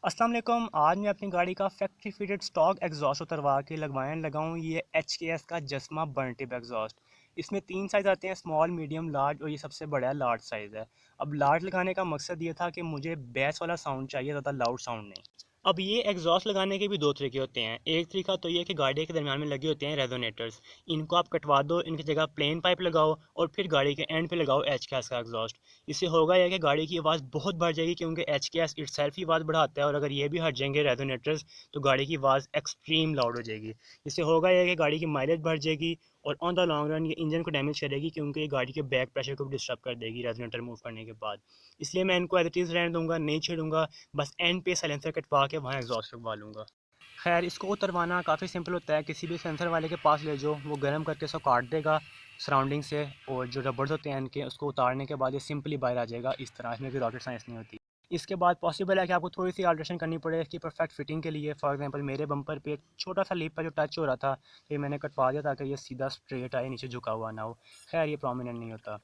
अस्सलाम वालेकुम। आज मैं अपनी गाड़ी का फैक्ट्री फिटेड स्टॉक एग्जॉस्ट उतरवा के लगवाने लगा हूँ। ये HKS का जस्मा बर्न टिप एग्जॉस्ट। इसमें 3 साइज़ आते हैं, स्मॉल, मीडियम, लार्ज, और ये सबसे बड़ा है, लार्ज साइज़ है। अब लार्ज लगाने का मकसद ये था कि मुझे बेस वाला साउंड चाहिए, ज़्यादा लाउड साउंड नहीं। अब ये एग्जॉस्ट लगाने के भी दो तरीके होते हैं। एक तरीका तो ये कि गाड़ी के दरमियान में लगे होते हैं रेजोनेटर्स, इनको आप कटवा दो, इनकी जगह प्लेन पाइप लगाओ और फिर गाड़ी के एंड पे लगाओ HKS का एग्जॉस्ट। इससे होगा यह कि गाड़ी की आवाज़ बहुत बढ़ जाएगी, क्योंकि HKS इटसेल्फ ही आवाज़ बढ़ाता है, और अगर ये भी हट जाएंगे रेजोनेटर्स तो गाड़ी की आवाज़ एक्सट्रीम लाउड हो जाएगी। इससे होगा यह कि गाड़ी की माइलेज बढ़ जाएगी और ऑन द लॉन्ग रन ये इंजन को डैमेज करेगी, क्योंकि ये गाड़ी के बैक प्रेशर को भी डिस्टर्ब कर देगी रेजोनेटर मूव करने के बाद। इसलिए मैं इनको एज इट इज़ रहने दूंगा, नहीं छेड़ूंगा, बस एंड पे साइलेंसर कटवा के वहाँ एग्जॉस्ट लगवा लूँगा। खैर, इसको उतरवाना काफ़ी सिंपल होता है। किसी भी सेंसर वाले के पास ले जाओ, वो गर्म करके इसको काट देगा सराउंडिंग से, और जो रबर्स होते हैं इनके, उसको उतारने के बाद ये सिंपली बाहर आ जाएगा। इस तरह इसमें कोई रॉकेट साइंस नहीं होती। इसके बाद पॉसिबल है कि आपको थोड़ी सी अल्ट्रेशन करनी पड़े इसकी परफेक्ट फिटिंग के लिए। फॉर एग्जांपल, मेरे बम्पर पे एक छोटा सा लिप है जो टच हो रहा था, तो ये मैंने कटवा दिया ताकि ये सीधा स्ट्रेट आए, नीचे झुका हुआ ना हो। खैर, ये प्रोमिनेंट नहीं होता।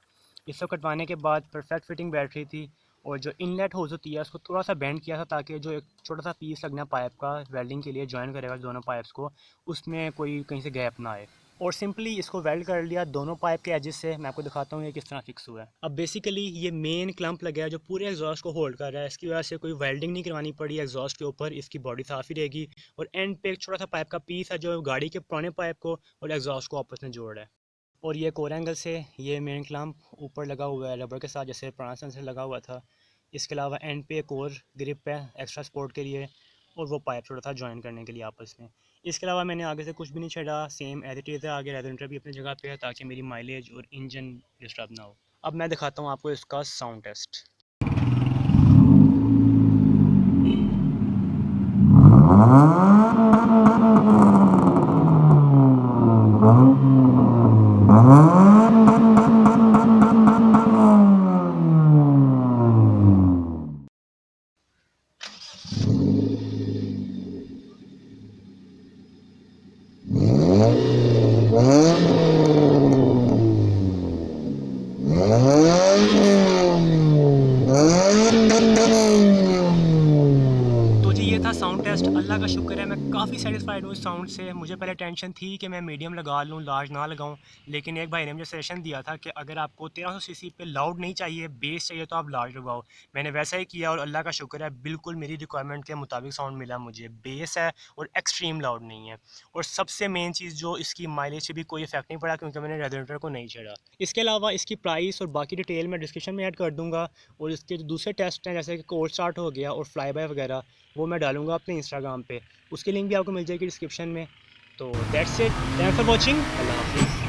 इसको कटवाने के बाद परफेक्ट फिटिंग बैटरी थी, और जो इनलेट होज होती है उसको थोड़ा सा बेंड किया था, ताकि जो एक छोटा सा पीस लगना पाइप का वेल्डिंग के लिए जॉइन करेगा दोनों पाइप्स को, उसमें कोई कहीं से गैप ना आए। और सिंपली इसको वेल्ड कर लिया दोनों पाइप के एजेस से। मैं आपको दिखाता हूँ ये किस तरह फिक्स हुआ है। अब बेसिकली ये मेन क्लम्प लगा है जो पूरे एग्जॉस्ट को होल्ड कर रहा है। इसकी वजह से कोई वेल्डिंग नहीं करवानी पड़ी एग्जॉस्ट के ऊपर, इसकी बॉडी साफ ही रहेगी। और एंड पे एक छोटा सा पाइप का पीस है जो गाड़ी के पुराने पाइप को और एग्जॉस्ट को आपस में जोड़ रहा है। और ये कोर एंगल से ये मेन क्लम्प ऊपर लगा हुआ है रबर के साथ, जैसे पुराना सेंसर लगा हुआ था। इसके अलावा एंड पे एक और ग्रिप है एक्स्ट्रा सपोर्ट के लिए, और वो पाइप छोटा था ज्वाइन करने के लिए आपस में। इसके अलावा मैंने आगे से कुछ भी नहीं छेड़ा, सेम एज इट इज़ है। आगे रेजोनेटर भी अपनी जगह पे है, ताकि मेरी माइलेज और इंजन डिस्टर्ब ना हो। अब मैं दिखाता हूँ आपको इसका साउंड टेस्ट। तो जी, ये था साउंड टेस्ट। अल्लाह का शुक्र है मैं काफ़ी सेटिस्फाइड हूँ इस साउंड से। मुझे पहले टेंशन थी कि मैं मीडियम लगा लूँ, लार्ज ना लगाऊँ, लेकिन एक भाई ने मुझे सजेशन दिया था कि अगर आपको 1300 सीसी पे लाउड नहीं चाहिए, बेस चाहिए, तो आप लार्ज लगवाओ। मैंने वैसा ही किया और अल्लाह का शुक्र है बिल्कुल मेरी रिक्वायरमेंट के मुताबिक साउंड मिला मुझे। बेस है और एक्सट्रीम लाउड नहीं है। और सबसे मेन चीज़, जो इसकी माइलेज से भी कोई इफेक्ट नहीं पड़ा, क्योंकि मैंने रेगुलेटर को नहीं छेड़ा। इसके अलावा इसकी प्राइस और बाकी डिटेल मैं डिस्क्रिप्शन में ऐड कर दूँगा। और इसके जो दूसरे टेस्ट हैं, जैसे कि कोल्ड स्टार्ट हो गया और फ्लाई बाय वगैरह, वो मैं डालूंगा अपने इंस्टाग्राम पे। उसकी लिंक भी आपको मिल जाएगी डिस्क्रिप्शन में। तो that's it, thanks for watching, अल्लाह हाफिज़।